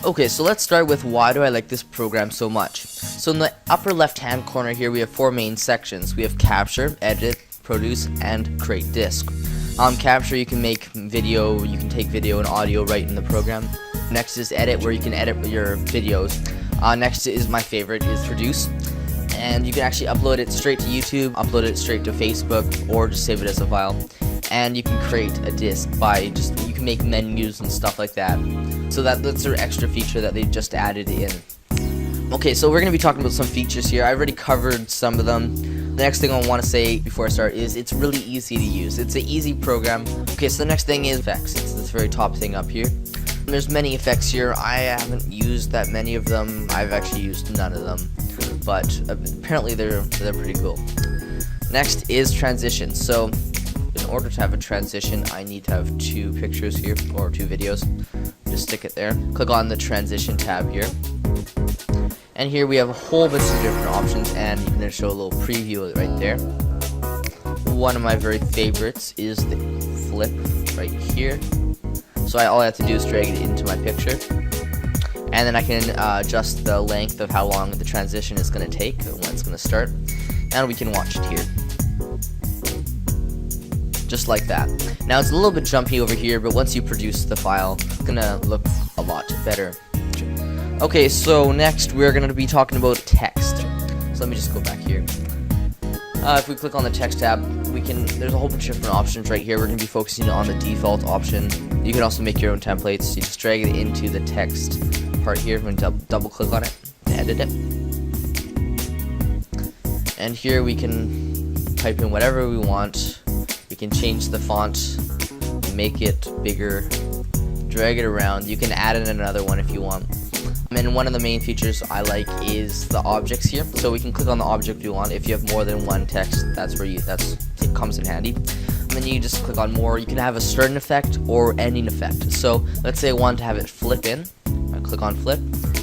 Okay, so let's start with why do I like this program so much. So in the upper left hand corner here we have 4 main sections. We have capture, edit, produce, and create disk. Capture, you can make video, you can take video and audio right in the program. Next is edit, where you can edit your videos. Next is my favorite, is produce. And you can actually upload it straight to YouTube, upload it straight to Facebook, or just save it as a file. And you can create a disk by you can make menus and stuff like that. So that's their extra feature that they've just added in. Okay, so we're going to be talking about some features here. I already covered some of them. The next thing I want to say before I start is it's really easy to use. It's an easy program. Okay, so the next thing is effects. It's this very top thing up here. There's many effects here. I haven't used that many of them. I've actually used none of them. But apparently they're pretty cool. Next is transitions. So in order to have a transition, I need to have 2 pictures here, or 2 videos. Just stick it there. Click on the transition tab here. And here we have a whole bunch of different options, and you can show a little preview of it right there. One of my very favorites is the flip right here. So all I have to do is drag it into my picture. And then I can adjust the length of how long the transition is going to take, and when it's going to start. And we can watch it here. Just like that. Now it's a little bit jumpy over here, but once you produce the file, it's going to look a lot better. Okay, so next we're going to be talking about text. So let me just go back here. If we click on the text tab, there's a whole bunch of different options right here. We're going to be focusing on the default option. You can also make your own templates. You just drag it into the text part here and double click on it to edit it. And here we can type in whatever we want. We can change the font, make it bigger, drag it around. You can add in another one if you want. And one of the main features I like is the objects here. So we can click on the object you want. If you have more than one text, it comes in handy. And then you just click on more. You can have a certain effect or ending effect. So let's say I want to have it flip in. I click on flip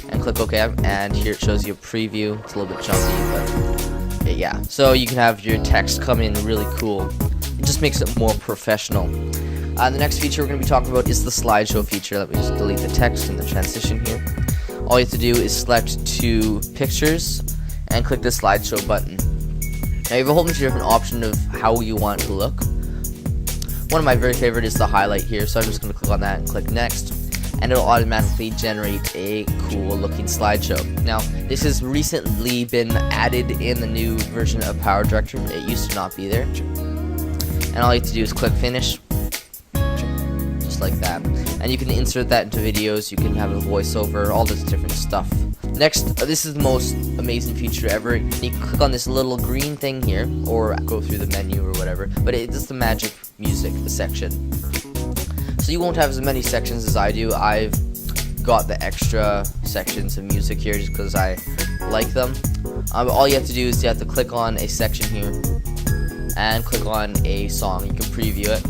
and click OK, and here it shows you a preview. It's a little bit jumpy, but yeah. So you can have your text come in really cool. It just makes it more professional. The next feature we're going to be talking about is the slideshow feature. Let me just delete the text and the transition here. All you have to do is select 2 pictures and click the slideshow button. Now you have a whole bunch of different options of how you want it to look. One of my very favorite is the highlight here, so I'm just going to click on that and click next, and it'll automatically generate a cool looking slideshow. Now this has recently been added in the new version of PowerDirector. It used to not be there. And all you have to do is click finish, just like that. And you can insert that into videos, you can have a voiceover, all this different stuff. Next, this is the most amazing feature ever. You can click on this little green thing here, or go through the menu or whatever, but it's the magic music section. So you won't have as many sections as I do. I've got the extra sections of music here just because I like them. All you have to do is you have to click on a section here and click on a song. You can preview it.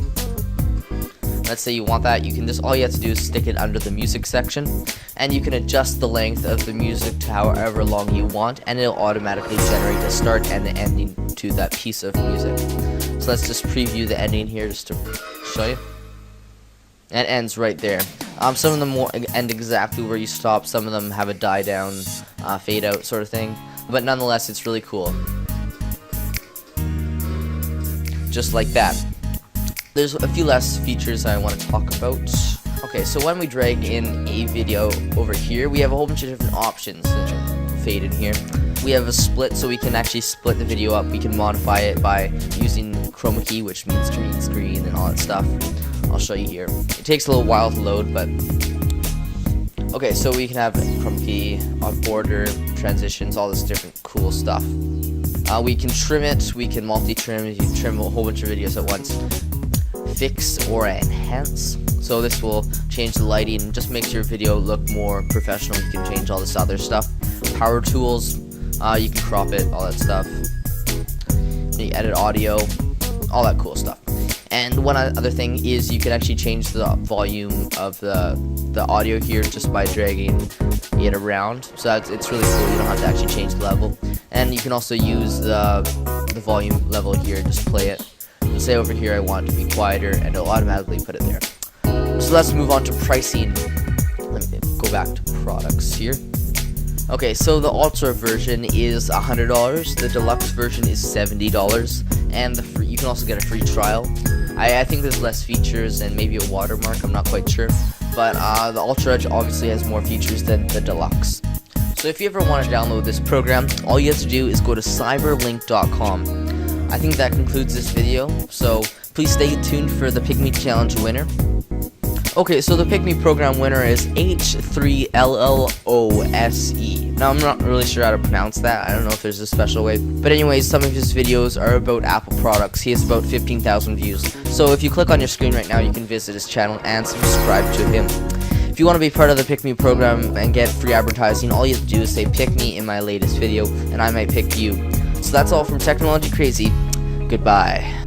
Let's say you want that, all you have to do is stick it under the music section, and you can adjust the length of the music to however long you want, and it'll automatically generate the start and the ending to that piece of music. So let's just preview the ending here just to show you. And it ends right there. Some of them will end exactly where you stop, some of them have a die down, fade out sort of thing, but nonetheless it's really cool. Just like that. There's a few less features I want to talk about. Okay, so when we drag in a video over here, we have a whole bunch of different options that fade in here. We have a split, so we can actually split the video up. We can modify it by using chroma key, which means green screen and all that stuff. I'll show you here. It takes a little while to load, but okay, so we can have chroma key, border, transitions, all this different cool stuff. We can trim it, we can multi-trim, you can trim a whole bunch of videos at once. Fix or enhance, so this will change the lighting, just makes your video look more professional. You can change all this other stuff. Power tools, you can crop it, all that stuff. You edit audio, all that cool stuff. And one other thing is you can actually change the volume of the audio here just by dragging it around. So it's really cool. You don't have to actually change the level. And you can also use the volume level here, just play it. Say over here I want it to be quieter, and it'll automatically put it there. So let's move on to pricing. Let me go back to products here. Okay, so the Ultra version is $100, the Deluxe version is $70, and you can also get a free trial. I think there's less features and maybe a watermark, I'm not quite sure, but the Ultra obviously has more features than the Deluxe. So if you ever want to download this program, all you have to do is go to cyberlink.com. I think that concludes this video, so please stay tuned for the Pick Me Challenge winner. Okay, so the Pick Me program winner is H3LLOSE. Now, I'm not really sure how to pronounce that. I don't know if there's a special way. But anyways, some of his videos are about Apple products. He has about 15,000 views. So if you click on your screen right now, you can visit his channel and subscribe to him. If you want to be part of the Pick Me program and get free advertising, all you have to do is say "Pick Me" in my latest video, and I might pick you. So that's all from Technology Crazy. Goodbye.